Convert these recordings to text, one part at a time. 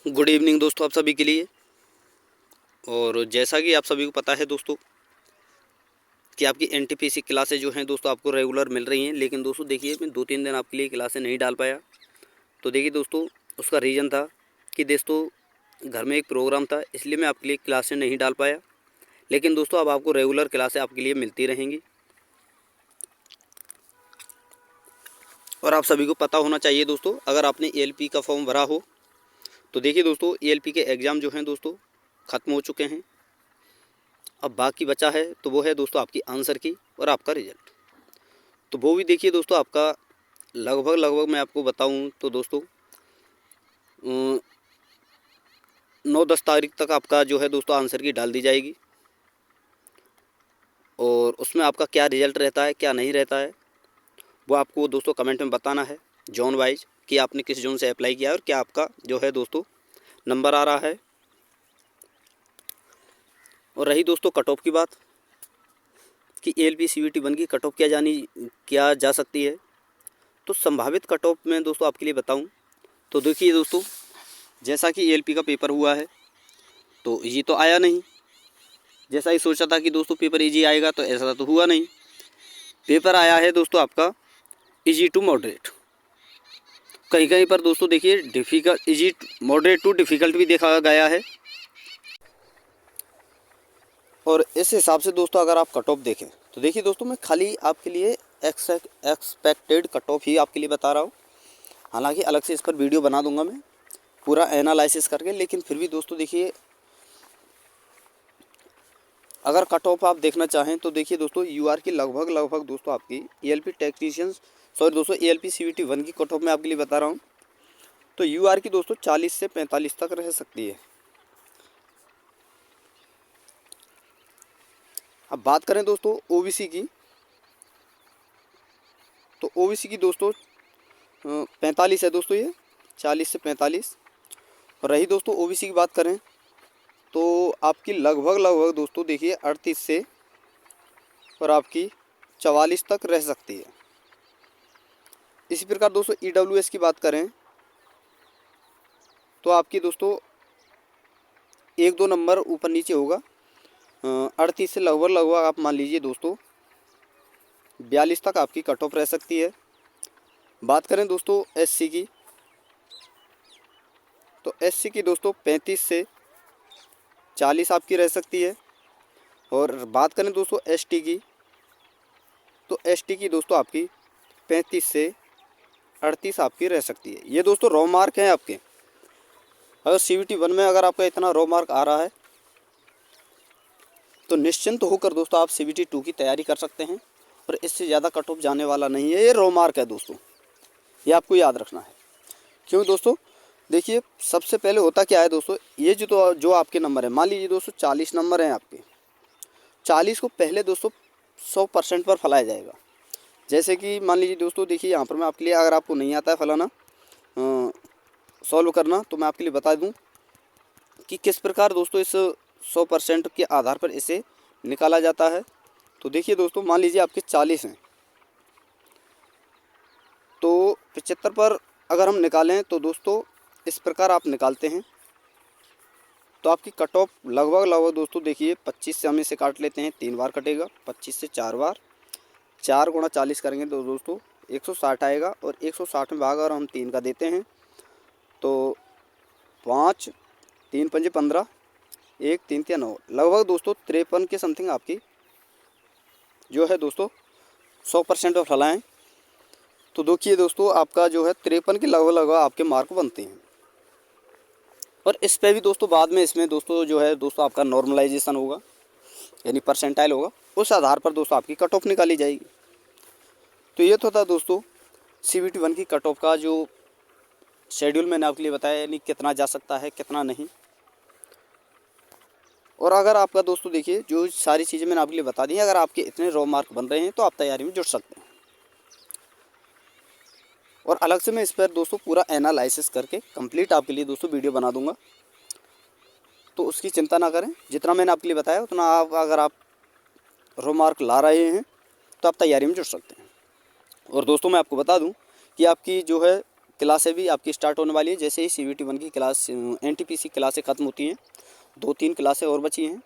Good evening दोस्तों आप सभी के लिए। और जैसा कि आप सभी को पता है दोस्तों कि आपकी एनटीपीसी क्लासेज जो हैं दोस्तों आपको रेगुलर मिल रही हैं, लेकिन दोस्तों देखिए मैं 2-3 दिन आपके लिए क्लासें नहीं डाल पाया। तो देखिए दोस्तों उसका रीज़न था कि दोस्तों घर में एक प्रोग्राम था, इसलिए मैं आपके लिए क्लासें नहीं डाल पाया। लेकिन दोस्तों अब आपको रेगुलर क्लासें आपके लिए मिलती रहेंगी। और आप सभी को पता होना चाहिए दोस्तों, अगर आपने एएलपी का फॉर्म भरा हो तो देखिए दोस्तों एएलपी के एग्ज़ाम जो हैं दोस्तों ख़त्म हो चुके हैं। अब बाकी बचा है तो वो है दोस्तों आपकी आंसर की और आपका रिज़ल्ट। तो वो भी देखिए दोस्तों आपका लगभग मैं आपको बताऊं तो दोस्तों 9-10 तारीख तक आपका जो है दोस्तों आंसर की डाल दी जाएगी। और उसमें आपका क्या रिज़ल्ट रहता है क्या नहीं रहता है वो आपको दोस्तों कमेंट में बताना है जोन वाइज कि आपने किस जोन से अप्लाई किया है और क्या आपका जो है दोस्तों नंबर आ रहा है। और रही दोस्तों कट ऑफ की बात कि एएलपी सीवीटी 1 की कट ऑफ क्या जा सकती है, तो संभावित कट ऑफ में दोस्तों आपके लिए बताऊं तो देखिए दोस्तों जैसा कि एएलपी का पेपर हुआ है तो ये तो आया नहीं। जैसा ही सोचा था कि दोस्तों पेपर इजी आएगा तो ऐसा तो हुआ नहीं। पेपर आया है दोस्तों आपका इजी टू मॉडरेट। कहीं कहीं पर दोस्तों देखिए difficult easy moderate too difficult भी देखा गया है। और इस हिसाब से दोस्तों अगर आप कट ऑफ देखें तो देखिए दोस्तों मैं खाली आपके लिए एक्सपेक्टेड कट ऑफ ही आपके लिए बता रहा हूँ। हालांकि अलग से इस पर वीडियो बना दूंगा मैं पूरा एनालिसिस करके, लेकिन फिर भी दोस्तों देखिए अगर कट ऑफ आप देखना चाहें तो देखिए दोस्तों यूआर की लगभग दोस्तों आपकी एएलपी टेक्नीशियंस सॉरी दोस्तों एएलपी सीवीटी 1 की कट ऑफ मैं आपके लिए बता रहा हूँ। तो यूआर की दोस्तों 40 से 45 तक रह सकती है। अब बात करें दोस्तों ओबीसी की, तो ओबीसी की दोस्तों 45 है दोस्तों, ये 40 से 45। और रही दोस्तों ओबीसी की बात करें तो आपकी लगभग दोस्तों देखिए 38 से और आपकी 44 तक रह सकती है। इसी प्रकार दोस्तों ईडब्ल्यूएस की बात करें तो आपकी दोस्तों 1-2 नंबर ऊपर नीचे होगा। 38 से लगभग आप मान लीजिए दोस्तों 42 तक आपकी कट ऑफ रह सकती है। बात करें दोस्तों एससी की, तो एससी की दोस्तों 35 से 40 आपकी रह सकती है। और बात करें दोस्तों एसटी की, तो एसटी की दोस्तों आपकी 35 से 38 आपकी रह सकती है। ये दोस्तों रॉ मार्क हैं आपके। अगर सीवीटी 1 में अगर आपका इतना रॉ मार्क आ रहा है तो निश्चिंत होकर दोस्तों आप सीवीटी 2 की तैयारी कर सकते हैं। और इससे ज़्यादा कट ऑफ जाने वाला नहीं है, ये रॉ मार्क है दोस्तों, ये आपको याद रखना है। क्यों दोस्तों देखिए सबसे पहले होता क्या है दोस्तों, ये जो आपके नंबर है, मान लीजिए दोस्तों 40 नंबर हैं आपके, 40 को पहले दोस्तों 100% पर फैलाया जाएगा। जैसे कि मान लीजिए दोस्तों देखिए यहाँ पर मैं आपके लिए, अगर आपको नहीं आता है फलाना सॉल्व करना, तो मैं आपके लिए बता दूं कि किस प्रकार दोस्तों इस 100% के आधार पर इसे निकाला जाता है। तो देखिए दोस्तों मान लीजिए आपके 40 हैं, तो 75 पर अगर हम निकालें तो दोस्तों इस प्रकार आप निकालते हैं तो आपकी कट ऑफ लगभग दोस्तों देखिए 25 से हम इसे काट लेते हैं, 3 बार कटेगा, 25 से 4 बार, 4 गुणा 40 करेंगे तो दोस्तों 160 आएगा। और 160 में भाग अगर हम 3 का देते हैं तो 5 3 पंजे 15, 1 3 3 9, लगभग दोस्तों 53 के समथिंग आपकी जो है दोस्तों 100% पर फैलाएँ तो देखिए दोस्तों आपका जो है 53 के लगभग आपके मार्क बनते हैं। और इस पे भी दोस्तों बाद में इसमें दोस्तों जो है दोस्तों आपका नॉर्मलाइजेशन होगा, यानी परसेंटाइल होगा, उस आधार पर दोस्तों आपकी कट ऑफ निकाली जाएगी। तो ये तो था दोस्तों सीवीटी 1 की कट ऑफ का जो शेड्यूल मैंने आपके लिए बताया, यानी कितना जा सकता है कितना नहीं। और अगर आपका दोस्तों देखिए जो सारी चीज़ें मैंने आपके लिए बता दी हैं, अगर आपके इतने रॉ मार्क बन रहे हैं तो आप तैयारी में जुट सकते हैं। और अलग से मैं इस पर दोस्तों पूरा एनालिसिस करके कंप्लीट आपके लिए दोस्तों वीडियो बना दूंगा, तो उसकी चिंता ना करें। जितना मैंने आपके लिए बताया उतना आप अगर आप रॉ मार्क ला रहे हैं तो आप तैयारी में जुट सकते हैं। और दोस्तों मैं आपको बता दूं कि आपकी जो है क्लासें भी आपकी स्टार्ट होने वाली है। जैसे ही CVT 1 की क्लास NTPC क्लासें ख़त्म होती हैं, 2-3 क्लासें और बची हैं,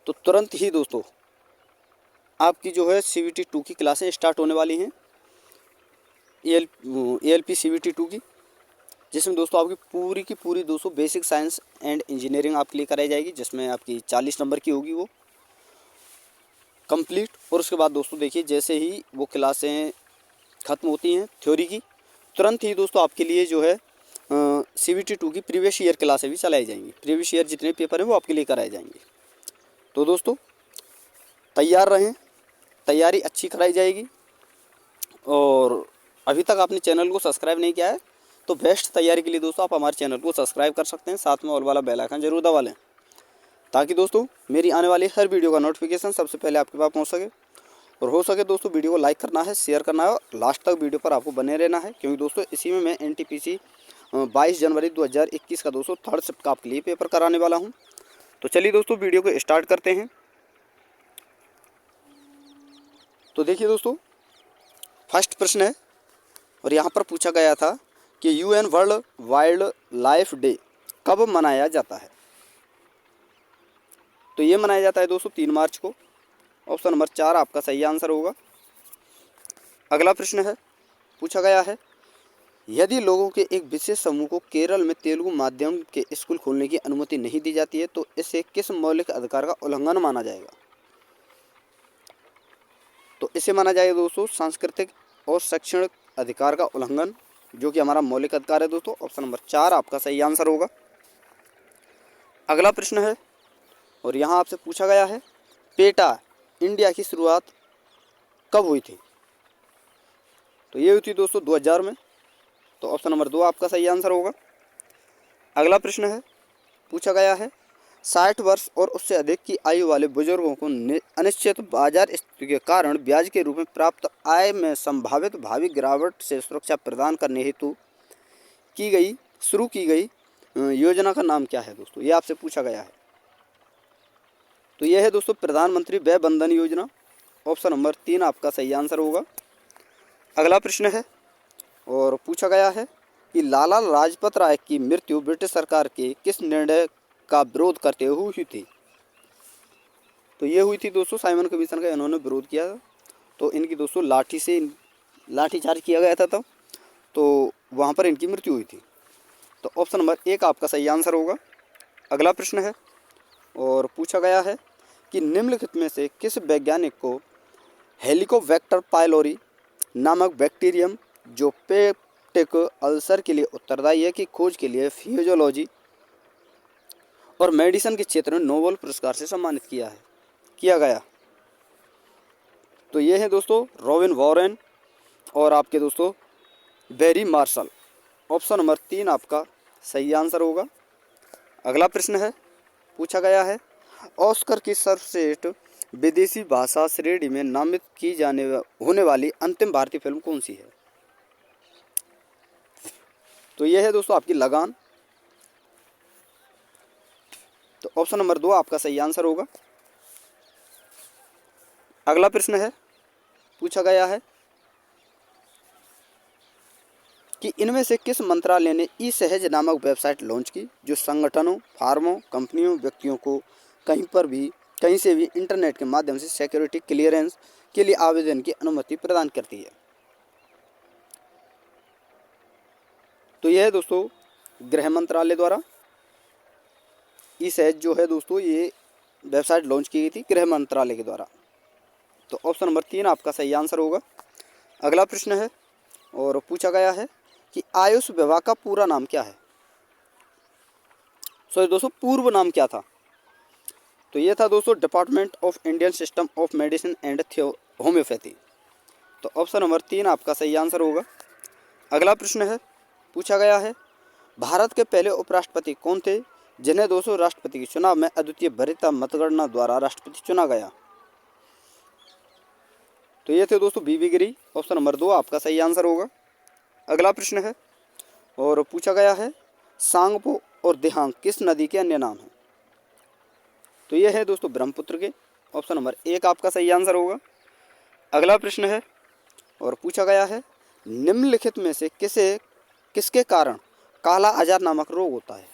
तो तुरंत ही दोस्तों आपकी जो है CVT 2 की क्लासें स्टार्ट होने वाली हैं, ALP CVT 2 की, जिसमें दोस्तों आपकी पूरी की पूरी दोस्तों बेसिक साइंस एंड इंजीनियरिंग आपके लिए कराई जाएगी, जिसमें आपकी 40 नंबर की होगी वो कंप्लीट। और उसके बाद दोस्तों देखिए, जैसे ही वो क्लासें ख़त्म होती हैं थ्योरी की, तुरंत ही दोस्तों आपके लिए जो है CVT 2 की प्रीवियस ईयर क्लासें भी चलाई जाएंगी। प्रीवियस ईयर जितने पेपर हैं वो आपके लिए कराए जाएंगे। तो दोस्तों तैयार रहें, तैयारी अच्छी कराई जाएगी। और अभी तक आपने चैनल को सब्सक्राइब नहीं किया है तो बेस्ट तैयारी के लिए दोस्तों आप हमारे चैनल को सब्सक्राइब कर सकते हैं, साथ में ऑल वाला बेल आइकन जरूर दबा लें, ताकि दोस्तों मेरी आने वाली हर वीडियो का नोटिफिकेशन सबसे पहले आपके पास पहुंच सके। और हो सके दोस्तों वीडियो को लाइक करना है, शेयर करना है और लास्ट तक वीडियो पर आपको बने रहना है, क्योंकि दोस्तों इसी में मैं NTPC 22 जनवरी 2021 का दोस्तों 3rd शिफ्ट का आपके लिए पेपर कराने वाला हूं। तो चलिए दोस्तों वीडियो को स्टार्ट करते हैं। तो देखिए दोस्तों फर्स्ट प्रश्न है, और यहाँ पर पूछा गया था कि UN world wild life day कब मनाया जाता है। तो ये मनाया जाता है दोस्तों 3 मार्च को। ऑप्शन नंबर 4 आपका सही आंसर होगा। अगला प्रश्न है, पूछा गया है, यदि लोगों के एक विशेष समूह को केरल में तेलुगु माध्यम के स्कूल खोलने की अनुमति नहीं दी जाती है तो इसे किस मौलिक अधिकार का उल्लंघन माना जाएगा। तो इसे माना जाएगा दोस्तों सांस्कृतिक और शैक्षणिक अधिकार का उल्लंघन, जो कि हमारा मौलिक अधिकार है दोस्तों। ऑप्शन नंबर 4 आपका सही आंसर होगा। अगला प्रश्न है, और यहाँ आपसे पूछा गया है, पेटा इंडिया की शुरुआत कब हुई थी। तो ये हुई थी दोस्तों 2000 में। तो ऑप्शन नंबर 2 आपका सही आंसर होगा। अगला प्रश्न है, पूछा गया है, 60 वर्ष और उससे अधिक की आयु वाले बुजुर्गों को अनिश्चित बाजार स्थिति के कारण ब्याज के रूप में प्राप्त आय में संभावित भावी गिरावट से सुरक्षा प्रदान करने हेतु शुरू की गई योजना का नाम क्या है दोस्तों। ये आपसे पूछा गया है। तो यह है दोस्तों प्रधानमंत्री वय बंधन योजना। ऑप्शन नंबर 3 आपका सही आंसर होगा। अगला प्रश्न है, और पूछा गया है कि लाला लाजपत राय की मृत्यु ब्रिटिश सरकार के किस निर्णय का विरोध करते हुए हुई थी। तो ये हुई थी दोस्तों साइमन कमीशन का, इन्होंने विरोध किया था। तो इनकी दोस्तों लाठीचार्ज किया गया था तब, तो वहाँ पर इनकी मृत्यु हुई थी। तो ऑप्शन नंबर 1 आपका सही आंसर होगा। अगला प्रश्न है, और पूछा गया है कि निम्नलिखित में से किस वैज्ञानिक को हेलिकोबैक्टर पायलोरी नामक बैक्टीरियम जो पेप्टिक अल्सर के लिए उत्तरदायी है की खोज के लिए फिजियोलॉजी और मेडिसिन के क्षेत्र में नोबेल पुरस्कार से सम्मानित किया गया। तो ये है दोस्तों रॉबिन वॉरेन और आपके दोस्तों बेरी मार्शल। ऑप्शन नंबर 3 आपका सही आंसर होगा। अगला प्रश्न है, पूछा गया है, ऑस्कर की सर्वश्रेष्ठ विदेशी भाषा श्रेणी में नामित की होने वाली अंतिम भारतीय फिल्म कौन सी है। तो यह है दोस्तों आपकी लगान। तो ऑप्शन नंबर 2 आपका सही आंसर होगा। अगला प्रश्न है, पूछा गया है कि इनमें से किस मंत्रालय ने ई सहज नामक वेबसाइट लॉन्च की, जो संगठनों, फार्मों, कंपनियों, व्यक्तियों को कहीं से भी इंटरनेट के माध्यम से सिक्योरिटी क्लियरेंस के लिए आवेदन की अनुमति प्रदान करती है। तो यह है दोस्तों गृह मंत्रालय द्वारा ई सहज जो है दोस्तों ये वेबसाइट लॉन्च की गई थी गृह मंत्रालय के द्वारा। तो ऑप्शन नंबर 3 आपका सही आंसर होगा। अगला प्रश्न है, और पूछा गया है कि आयुष विभाग का पूरा नाम क्या है। सॉरी दोस्तों, पूर्व नाम क्या था। तो ये था दोस्तों department of Indian system of medicine and homeopathy. तो ऑप्शन नंबर 3 आपका सही आंसर होगा। अगला प्रश्न है, पूछा गया है, भारत के पहले उपराष्ट्रपति कौन थे जिन्हें दोस्तों राष्ट्रपति के चुनाव में अद्वितीय वरीयता मतगणना द्वारा राष्ट्रपति चुना गया। तो ये थे दोस्तों बीबी गिरी। ऑप्शन नंबर 2 आपका सही आंसर होगा। अगला प्रश्न है, और पूछा गया है, सांगपो और दिहांग किस नदी के अन्य नाम हैं। तो ये है दोस्तों ब्रह्मपुत्र के। ऑप्शन नंबर 1 आपका सही आंसर होगा। अगला प्रश्न है, और पूछा गया है, निम्नलिखित में से किसके कारण काला आजार नामक रोग होता है?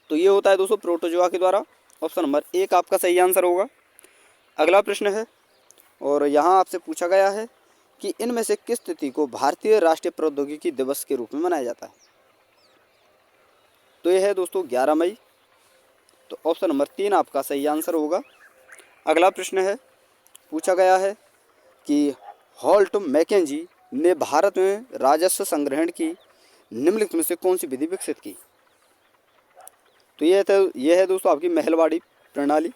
तो ये होता है दोस्तों प्रोटोजोआ के द्वारा। ऑप्शन नंबर 1 आपका सही आंसर होगा। अगला प्रश्न है और यहाँ आपसे पूछा गया है कि इनमें से किस तिथि को भारतीय राष्ट्रीय प्रौद्योगिकी दिवस के रूप में मनाया जाता है? तो यह है दोस्तों 11 मई। तो ऑप्शन नंबर 3 आपका सही आंसर होगा। अगला प्रश्न है, पूछा गया है कि हॉल्ट मैकेंजी ने भारत में राजस्व संग्रहण की निम्नलिखित में से कौन सी विधि विकसित की? तो यह है दोस्तों आपकी महलवाड़ी प्रणाली।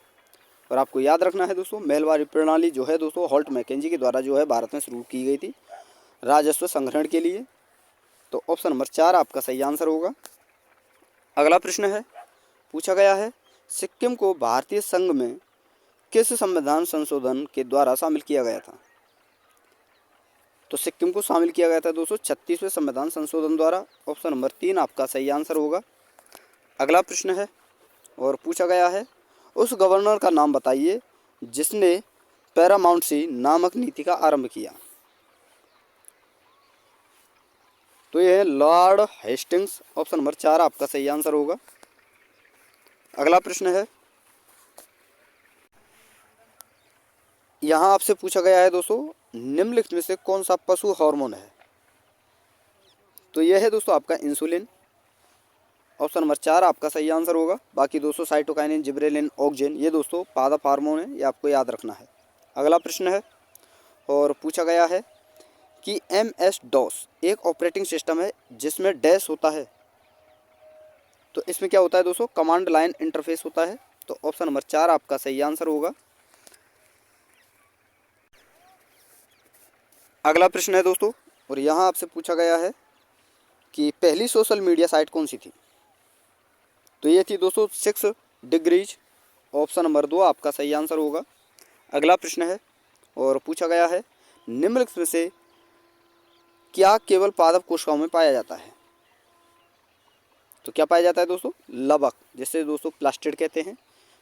और आपको याद रखना है दोस्तों, महलवाड़ी प्रणाली जो है दोस्तों हॉल्ट मैकेंजी के द्वारा जो है भारत में शुरू की गई थी राजस्व संग्रहण के लिए। तो ऑप्शन नंबर 4 आपका सही आंसर होगा। अगला प्रश्न है, पूछा गया है सिक्किम को भारतीय संघ में किस संविधान संशोधन के द्वारा शामिल किया गया था? तो सिक्किम को शामिल किया गया था दोस्तों 36वें संविधान संशोधन द्वारा। ऑप्शन नंबर 3 आपका सही आंसर होगा। अगला प्रश्न है और पूछा गया है उस गवर्नर का नाम बताइए जिसने पैरामाउंटसी नामक नीति का आरंभ किया। तो यह है लॉर्ड हेस्टिंग्स। ऑप्शन नंबर 4 आपका सही आंसर होगा। अगला प्रश्न है, यहाँ आपसे पूछा गया है दोस्तों निम्नलिखित में से कौन सा पशु हार्मोन है? तो यह है दोस्तों आपका इंसुलिन। ऑप्शन नंबर 4 आपका सही आंसर होगा। बाकी दोस्तों साइटोकाइनिन, जिब्रेलिन, ऑक्सिन ये दोस्तों पादप हार्मोन है, ये आपको याद रखना है। अगला प्रश्न है और पूछा गया है कि MS DOS एक ऑपरेटिंग सिस्टम है जिसमें डैश होता है। तो इसमें क्या होता है दोस्तों? कमांड लाइन इंटरफेस होता है। तो ऑप्शन नंबर 4 आपका सही आंसर होगा। अगला प्रश्न है दोस्तों और यहाँ आपसे पूछा गया है कि पहली सोशल मीडिया साइट कौन सी थी? तो ये थी दोस्तों 6 डिग्रीज। ऑप्शन नंबर 2 आपका सही आंसर होगा। अगला प्रश्न है और पूछा गया है निम्नलिखित में से क्या केवल पादप कोशिकाओं में पाया जाता है? तो क्या पाया जाता है दोस्तों? लवक, जिसे दोस्तों प्लास्टिड कहते हैं।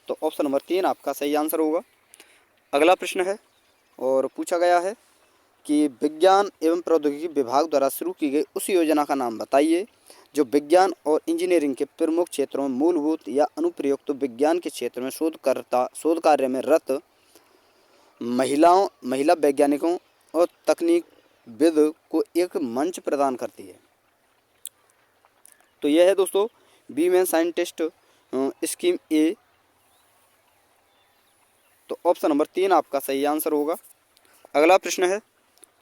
तो ऑप्शन नंबर 3 आपका सही आंसर होगा। अगला प्रश्न है और पूछा गया है कि विज्ञान एवं प्रौद्योगिकी विभाग द्वारा शुरू की गई उस योजना का नाम बताइए जो विज्ञान और इंजीनियरिंग के प्रमुख क्षेत्रों में मूलभूत या अनुप्रयुक्त विज्ञान के क्षेत्र में शोध कार्य में रत महिला वैज्ञानिकों और तकनीकविद को एक मंच प्रदान करती है। तो यह है दोस्तों वीमेन साइंटिस्ट स्कीम ए। तो ऑप्शन नंबर 3 आपका सही आंसर होगा। अगला प्रश्न है,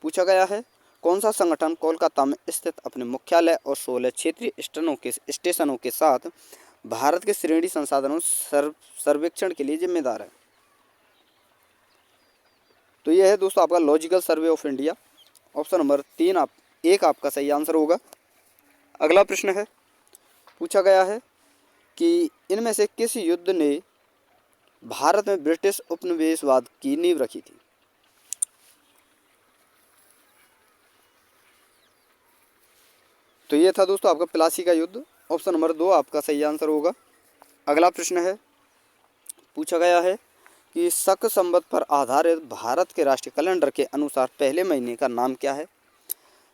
पूछा गया है कौन सा संगठन कोलकाता में स्थित अपने मुख्यालय और 16 क्षेत्रीय स्टेशनों के साथ भारत के श्रेणी संसाधनों सर्वेक्षण के लिए जिम्मेदार है? तो यह है दोस्तों आपका logical survey of India. Option number 1 आपका सही आंसर होगा। अगला प्रश्न है, पूछा गया है कि इनमें से किस युद्ध ने भारत में ब्रिटिश उपनिवेशवाद की नींव रखी थी? तो ये था दोस्तों आपका प्लासी का युद्ध। ऑप्शन नंबर 2 आपका सही आंसर होगा। अगला प्रश्न है, पूछा गया है कि शक संवत पर आधारित भारत के राष्ट्रीय कैलेंडर के अनुसार पहले महीने का नाम क्या है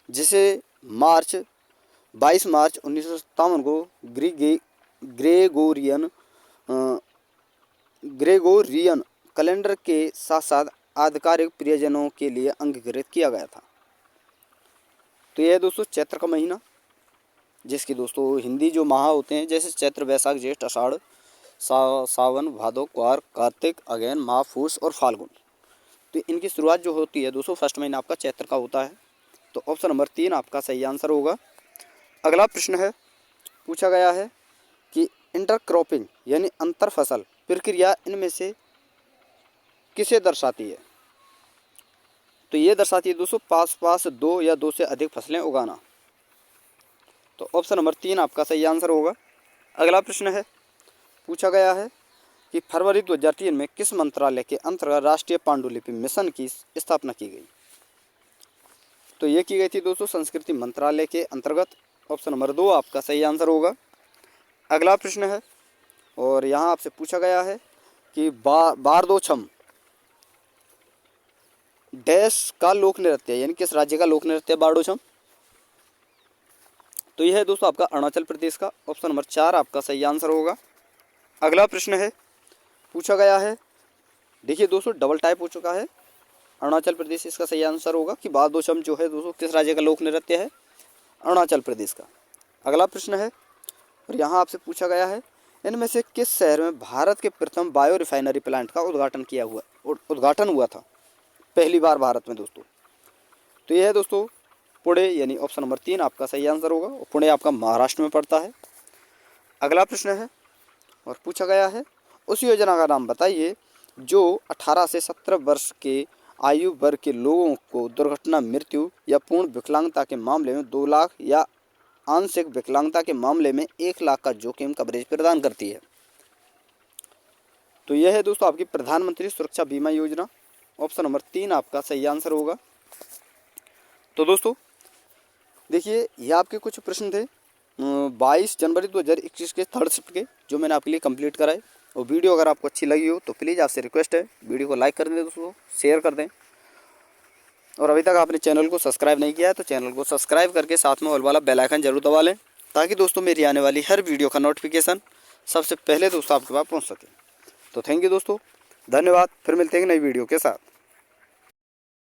जिसे 22 मार्च 1957 को ग्रेगोरियन कैलेंडर के साथ साथ आधिकारिक प्रियजनों के लिए अंगीकृत किया गया था? तो यह है दोस्तों चैत्र का महीना, जिसकी दोस्तों हिंदी जो माह होते हैं जैसे चैत्र, वैशाख, ज्येष्ठ, आषाढ़, सावन, भादो, क्वार, कार्तिक, अगैन, माह, फूस और फाल्गुन। तो इनकी शुरुआत जो होती है दोस्तों फर्स्ट महीना आपका चैत्र का होता है। तो ऑप्शन नंबर 3 आपका सही आंसर होगा। अगला प्रश्न है, पूछा गया है कि इंटरक्रॉपिंग यानी अंतर फसल प्रक्रिया इनमें से किसे दर्शाती है? तो ये दर्शाती है दोस्तों पास 2 या 2 से अधिक फसलें उगाना। तो ऑप्शन नंबर 3 आपका सही आंसर होगा। अगला प्रश्न है, पूछा गया है कि फरवरी 2003 में किस मंत्रालय के अंतर्गत राष्ट्रीय पांडुलिपि मिशन की स्थापना की गई? तो ये की गई थी दोस्तों संस्कृति मंत्रालय के अंतर्गत। ऑप्शन नंबर 2 आपका सही आंसर होगा। अगला प्रश्न है और यहाँ आपसे पूछा गया है कि बारदोछम डैश का लोक नृत्य, यानी किस राज्य का लोक नृत्य बारडोछम। तो यह है दोस्तों आपका अरुणाचल प्रदेश का। ऑप्शन नंबर 4 आपका सही आंसर होगा। अगला प्रश्न है, पूछा गया है, देखिए दोस्तों डबल टाइप हो चुका है, अरुणाचल प्रदेश इसका सही आंसर होगा कि बारडोछम जो है दोस्तों किस राज्य का लोक नृत्य है, अरुणाचल प्रदेश का। अगला प्रश्न है, और यहाँ आपसे पूछा गया है, इनमें से किस शहर में भारत के प्रथम बायो रिफाइनरी प्लांट का उद्घाटन हुआ था पहली बार भारत में दोस्तों। तो यह है दोस्तों पुणे, यानी ऑप्शन नंबर 3 आपका सही आंसर होगा, और पुणे आपका महाराष्ट्र में पड़ता है। अगला प्रश्न है, और पूछा गया है, उस योजना का नाम बताइए जो 18 से 17 वर्ष के आयु वर्ग के लोगों को दुर्घटना, मृत्यु या पूर्ण विकलांगता के मामले में 2 लाख या आंशिक विकलांगता के मामले में 1 लाख का जोखिम कवरेज प्रदान करती है। तो यह है दोस्तों आपकी प्रधानमंत्री सुरक्षा बीमा योजना। ऑप्शन नंबर 3 आपका सही आंसर होगा। तो दोस्तों देखिए ये आपके कुछ प्रश्न थे 22 जनवरी 2021 के थर्ड शिफ्ट के, जो मैंने आपके लिए कंप्लीट कराए। और वीडियो अगर आपको अच्छी लगी हो तो प्लीज़ आपसे रिक्वेस्ट है वीडियो को लाइक कर दें दोस्तों, शेयर कर दें, और अभी तक आपने चैनल को सब्सक्राइब नहीं किया है तो चैनल को सब्सक्राइब करके साथ में ऑल वाला बेल आइकन जरूर दबा लें, ताकि दोस्तों मेरी आने वाली हर वीडियो का नोटिफिकेशन सबसे पहले दोस्तों आपके पास पहुंच सके। तो थैंक यू दोस्तों, धन्यवाद। फिर मिलते हैं नई वीडियो के साथ।